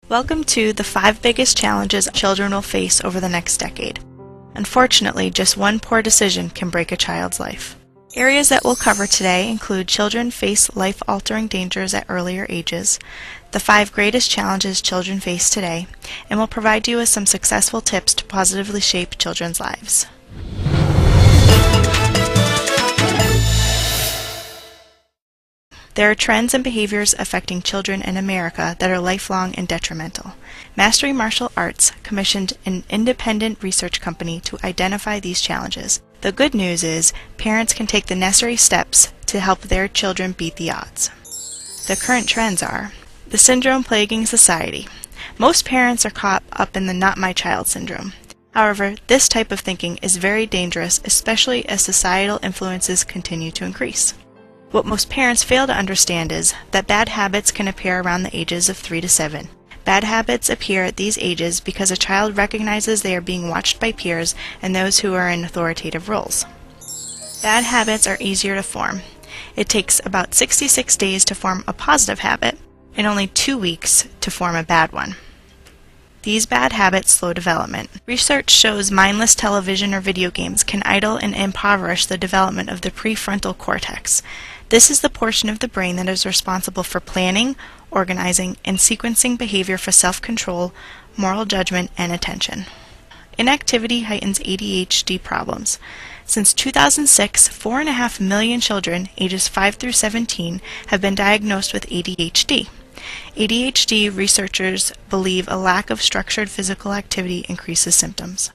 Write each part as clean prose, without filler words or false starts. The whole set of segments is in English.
Welcome to the 5 biggest challenges children will face over the next decade. Unfortunately, just one poor decision can break a child's life. Areas that we'll cover today include children face life-altering dangers at earlier ages, the 5 greatest challenges children face today, and we'll provide you with some successful tips to positively shape children's lives. There are trends and behaviors affecting children in America that are lifelong and detrimental. Mastery Martial Arts commissioned an independent research company to identify these challenges. The good news is parents can take the necessary steps to help their children beat the odds. The current trends are the syndrome plaguing society. Most parents are caught up in the not my child syndrome. However, this type of thinking is very dangerous, especially as societal influences continue to increase. What most parents fail to understand is that bad habits can appear around the ages of 3 to 7. Bad habits appear at these ages because a child recognizes they are being watched by peers and those who are in authoritative roles. Bad habits are easier to form. It takes about 66 days to form a positive habit and only 2 weeks to form a bad one. These bad habits slow development. Research shows mindless television or video games can idle and impoverish the development of the prefrontal cortex. This is the portion of the brain that is responsible for planning, organizing, and sequencing behavior for self-control, moral judgment, and attention. Inactivity heightens ADHD problems. Since 2006, 4.5 million children ages 5 through 17 have been diagnosed with ADHD. ADHD researchers believe a lack of structured physical activity increases symptoms.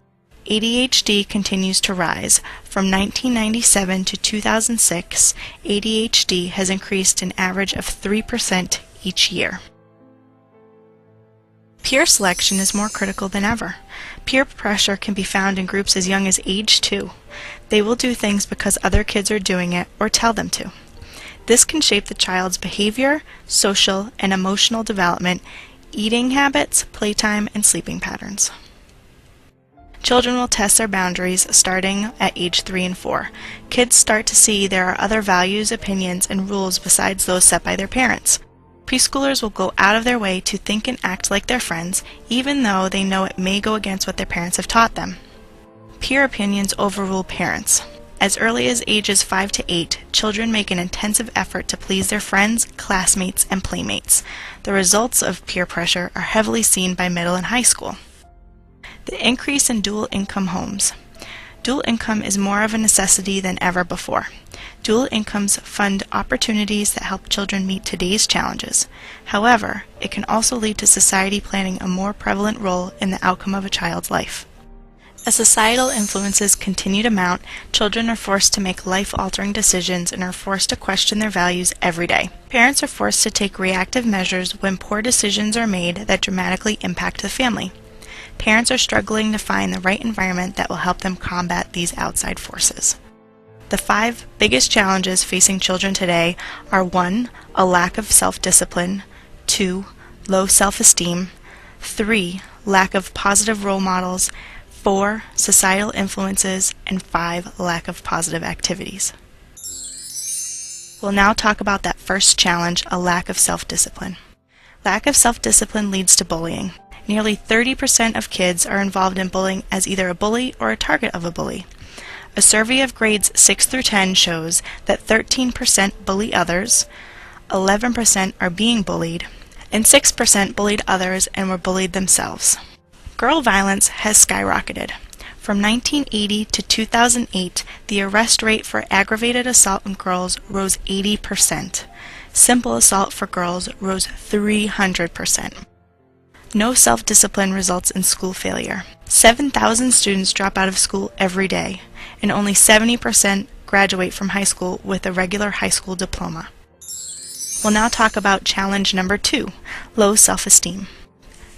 ADHD continues to rise. From 1997 to 2006, ADHD has increased an average of 3% each year. Peer selection is more critical than ever. Peer pressure can be found in groups as young as age 2. They will do things because other kids are doing it or tell them to. This can shape the child's behavior, social, and emotional development, eating habits, playtime, and sleeping patterns. Children will test their boundaries starting at age 3 and 4. Kids start to see there are other values, opinions, and rules besides those set by their parents. Preschoolers will go out of their way to think and act like their friends, even though they know it may go against what their parents have taught them. Peer opinions overrule parents. As early as ages 5 to 8, children make an intensive effort to please their friends, classmates, and playmates. The results of peer pressure are heavily seen by middle and high school. The increase in dual income homes. Dual income is more of a necessity than ever before. Dual incomes fund opportunities that help children meet today's challenges. However, it can also lead to society playing a more prevalent role in the outcome of a child's life. As societal influences continue to mount, children are forced to make life-altering decisions and are forced to question their values every day. Parents are forced to take reactive measures when poor decisions are made that dramatically impact the family. Parents are struggling to find the right environment that will help them combat these outside forces. The 5 biggest challenges facing children today are 1. A lack of self-discipline, 2. Low self-esteem, 3. Lack of positive role models, 4. Societal influences, and 5. Lack of positive activities. We'll now talk about that first challenge, a lack of self-discipline. Lack of self-discipline leads to bullying. Nearly 30% of kids are involved in bullying as either a bully or a target of a bully. A survey of grades 6 through 10 shows that 13% bully others, 11% are being bullied, and 6% bullied others and were bullied themselves. Girl violence has skyrocketed. From 1980 to 2008, the arrest rate for aggravated assault on girls rose 80%. Simple assault for girls rose 300%. No self-discipline results in school failure. 7,000 students drop out of school every day, and only 70% graduate from high school with a regular high school diploma. We'll now talk about challenge number 2, low self-esteem.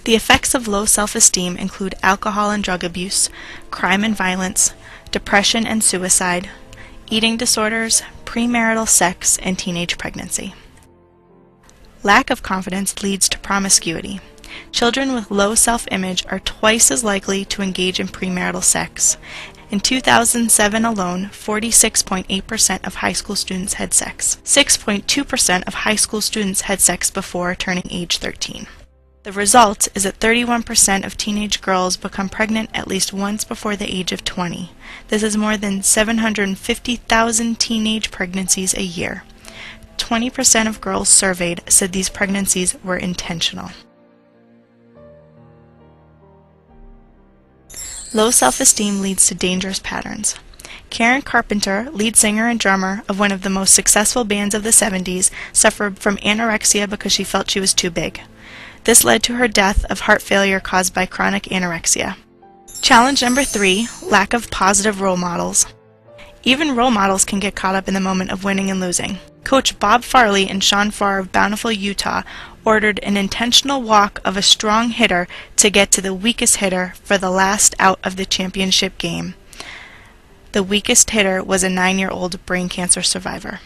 The effects of low self-esteem include alcohol and drug abuse, crime and violence, depression and suicide, eating disorders, premarital sex, and teenage pregnancy. Lack of confidence leads to promiscuity. Children with low self-image are twice as likely to engage in premarital sex. In 2007 alone, 46.8% of high school students had sex. 6.2% of high school students had sex before turning age 13. The result is that 31% of teenage girls become pregnant at least once before the age of 20. This is more than 750,000 teenage pregnancies a year. 20% of girls surveyed said these pregnancies were intentional. Low self-esteem leads to dangerous patterns. Karen Carpenter, lead singer and drummer of one of the most successful bands of the 70s, suffered from anorexia because she felt she was too big. This led to her death of heart failure caused by chronic anorexia. Challenge number 3, lack of positive role models. Even role models can get caught up in the moment of winning and losing. Coach Bob Farley and Sean Farr of Bountiful, Utah, ordered an intentional walk of a strong hitter to get to the weakest hitter for the last out of the championship game. The weakest hitter was a 9-year-old brain cancer survivor.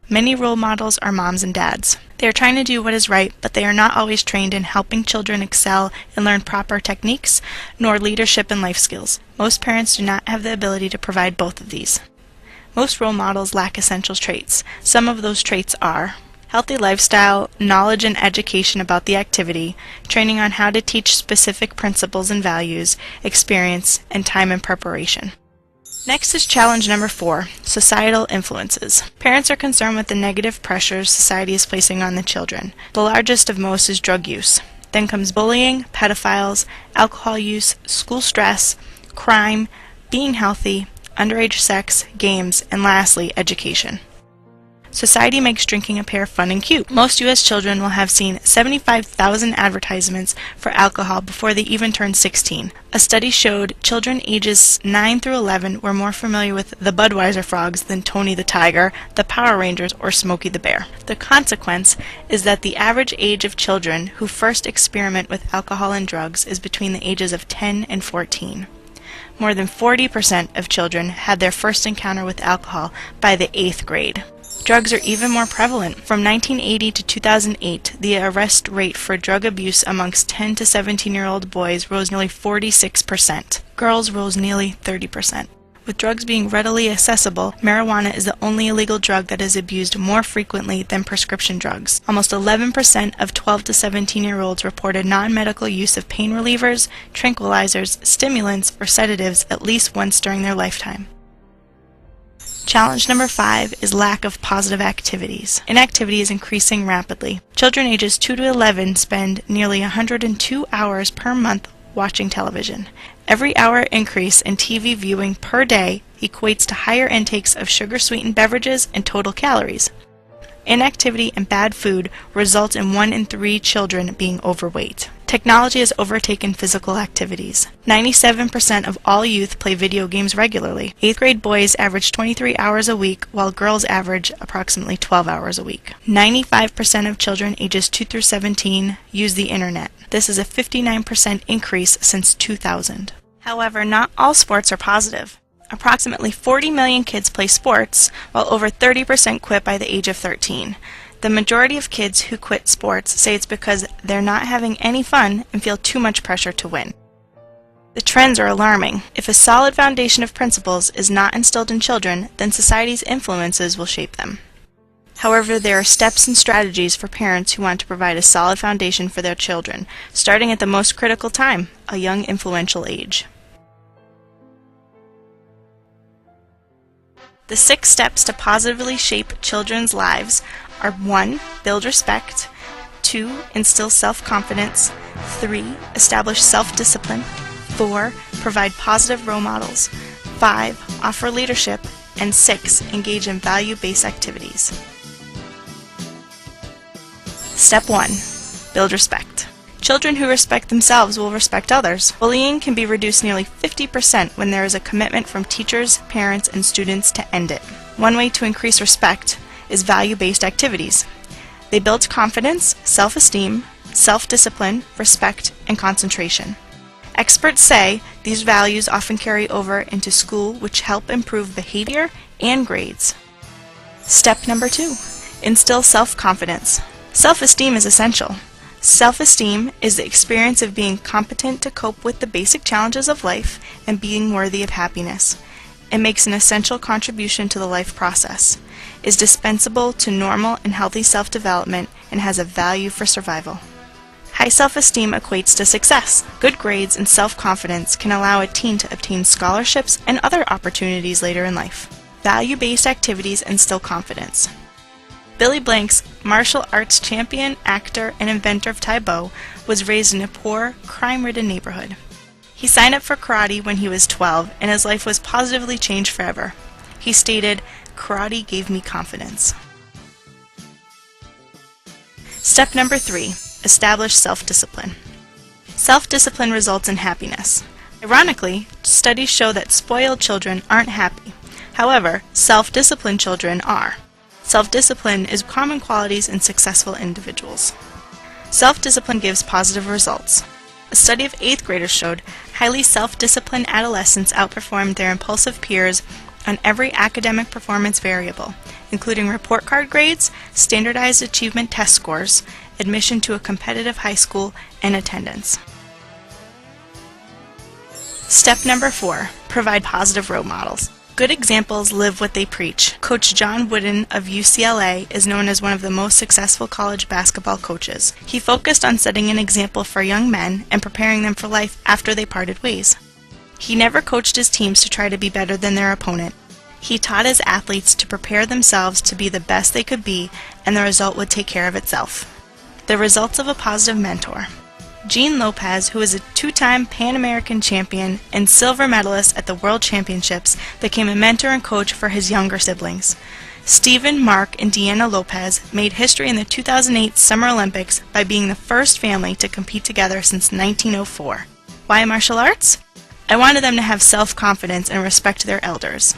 Many role models are moms and dads. They are trying to do what is right, but they are not always trained in helping children excel and learn proper techniques, nor leadership and life skills. Most parents do not have the ability to provide both of these. Most role models lack essential traits. Some of those traits are healthy lifestyle, knowledge and education about the activity, training on how to teach specific principles and values, experience, and time and preparation. Next is challenge number 4, societal influences. Parents are concerned with the negative pressures society is placing on the children. The largest of most is drug use. Then comes bullying, pedophiles, alcohol use, school stress, crime, being healthy, underage sex, games, and lastly, education. Society makes drinking appear fun and cute. Most U.S. children will have seen 75,000 advertisements for alcohol before they even turn 16. A study showed children ages 9 through 11 were more familiar with the Budweiser frogs than Tony the Tiger, the Power Rangers, or Smokey the Bear. The consequence is that the average age of children who first experiment with alcohol and drugs is between the ages of 10 and 14. More than 40% of children had their first encounter with alcohol by the 8th grade. Drugs are even more prevalent. From 1980 to 2008, the arrest rate for drug abuse amongst 10 to 17-year-old boys rose nearly 46%. Girls rose nearly 30%. With drugs being readily accessible, marijuana is the only illegal drug that is abused more frequently than prescription drugs. Almost 11% of 12 to 17-year-olds reported non-medical use of pain relievers, tranquilizers, stimulants, or sedatives at least once during their lifetime. Challenge number 5 is lack of positive activities. Inactivity is increasing rapidly. Children ages 2 to 11 spend nearly 102 hours per month watching television. Every hour increase in TV viewing per day equates to higher intakes of sugar-sweetened beverages and total calories. Inactivity and bad food result in 1 in 3 children being overweight. Technology has overtaken physical activities. 97% of all youth play video games regularly. 8th grade boys average 23 hours a week, while girls average approximately 12 hours a week. 95% of children ages 2 through 17 use the internet. This is a 59% increase since 2000. However, not all sports are positive. Approximately 40 million kids play sports, while over 30% quit by the age of 13. The majority of kids who quit sports say it's because they're not having any fun and feel too much pressure to win. The trends are alarming. If a solid foundation of principles is not instilled in children, then society's influences will shape them. However, there are steps and strategies for parents who want to provide a solid foundation for their children, starting at the most critical time, a young influential age. The 6 steps to positively shape children's lives are 1. Build respect. 2. Instill self-confidence. 3. Establish self-discipline. 4. Provide positive role models. 5. Offer leadership. And 6. Engage in value-based activities. Step 1. Build respect. Children who respect themselves will respect others. Bullying can be reduced nearly 50% when there is a commitment from teachers, parents, and students to end it. One way to increase respect is value-based activities. They build confidence, self-esteem, self-discipline, respect, and concentration. Experts say these values often carry over into school, which help improve behavior and grades. Step number 2. Instill self-confidence. Self-esteem is essential. Self-esteem is the experience of being competent to cope with the basic challenges of life and being worthy of happiness. It makes an essential contribution to the life process, is dispensable to normal and healthy self-development, and has a value for survival. High self-esteem equates to success. Good grades and self-confidence can allow a teen to obtain scholarships and other opportunities later in life. Value-based activities instill confidence. Billy Blanks, martial arts champion, actor, and inventor of Taebo, was raised in a poor, crime-ridden neighborhood. He signed up for karate when he was 12, and his life was positively changed forever. He stated, "Karate gave me confidence." Step number 3. Establish self-discipline. Self-discipline results in happiness. Ironically, studies show that spoiled children aren't happy. However, self-disciplined children are. Self-discipline is common qualities in successful individuals. Self-discipline gives positive results. A study of 8th graders showed highly self-disciplined adolescents outperformed their impulsive peers on every academic performance variable, including report card grades, standardized achievement test scores, admission to a competitive high school, and attendance. Step number 4. Provide positive role models. Good examples live what they preach. Coach John Wooden of UCLA is known as one of the most successful college basketball coaches. He focused on setting an example for young men and preparing them for life after they parted ways. He never coached his teams to try to be better than their opponent. He taught his athletes to prepare themselves to be the best they could be, and the result would take care of itself. The results of a positive mentor. Jean Lopez, who is a 2-time Pan American champion and silver medalist at the World Championships, became a mentor and coach for his younger siblings. Stephen, Mark, and Deanna Lopez made history in the 2008 Summer Olympics by being the first family to compete together since 1904. Why martial arts? I wanted them to have self-confidence and respect their elders.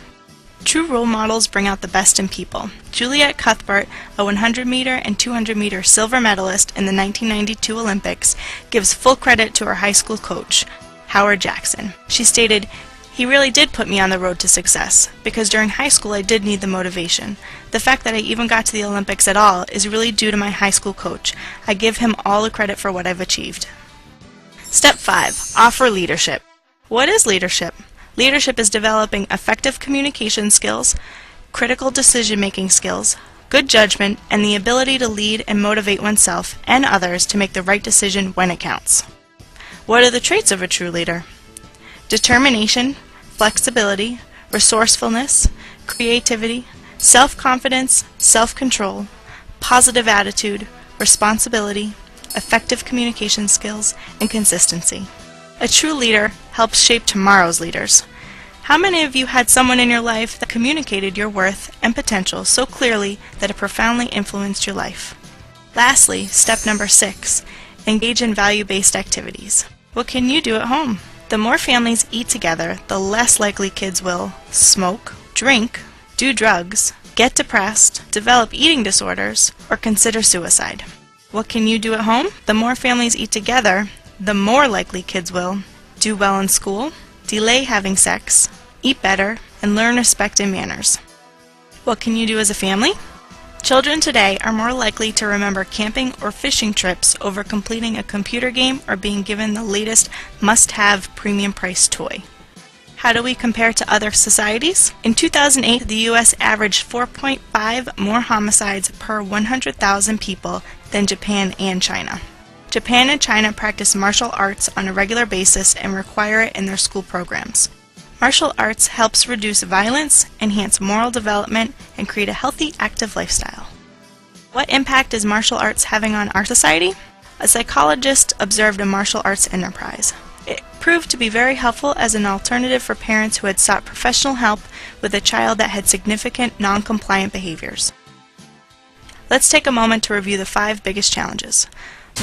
True role models bring out the best in people. Juliet Cuthbert, a 100-meter and 200-meter silver medalist in the 1992 Olympics, gives full credit to her high school coach, Howard Jackson. She stated, "He really did put me on the road to success, because during high school I did need the motivation. The fact that I even got to the Olympics at all is really due to my high school coach. I give him all the credit for what I've achieved." Step 5. Offer leadership. What is leadership? Leadership is developing effective communication skills, critical decision-making skills, good judgment, and the ability to lead and motivate oneself and others to make the right decision when it counts. What are the traits of a true leader? Determination, flexibility, resourcefulness, creativity, self-confidence, self-control, positive attitude, responsibility, effective communication skills, and consistency. A true leader helps shape tomorrow's leaders. How many of you had someone in your life that communicated your worth and potential so clearly that it profoundly influenced your life? Lastly, step number 6, engage in value-based activities. What can you do at home? The more families eat together, the less likely kids will smoke, drink, do drugs, get depressed, develop eating disorders, or consider suicide. What can you do at home? The more families eat together, the more likely kids will do well in school, delay having sex, eat better, and learn respect and manners. What can you do as a family? Children today are more likely to remember camping or fishing trips over completing a computer game or being given the latest must-have premium-priced toy. How do we compare to other societies? In 2008, the U.S. averaged 4.5 more homicides per 100,000 people than Japan and China. Japan and China practice martial arts on a regular basis and require it in their school programs. Martial arts helps reduce violence, enhance moral development, and create a healthy, active lifestyle. What impact is martial arts having on our society? A psychologist observed a martial arts enterprise. It proved to be very helpful as an alternative for parents who had sought professional help with a child that had significant non-compliant behaviors. Let's take a moment to review the 5 biggest challenges.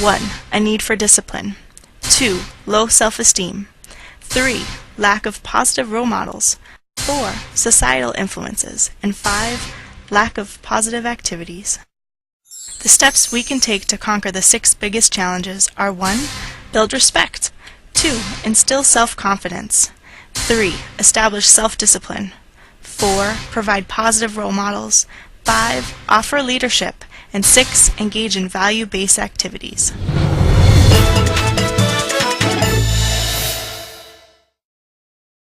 1. A need for discipline. 2. Low self-esteem. 3. Lack of positive role models. 4. Societal influences. And 5. Lack of positive activities. The steps we can take to conquer the 6 biggest challenges are 1. Build respect. 2. Instill self-confidence. 3. Establish self-discipline. 4. Provide positive role models. 5. Offer leadership. And 6. Engage in value-based activities.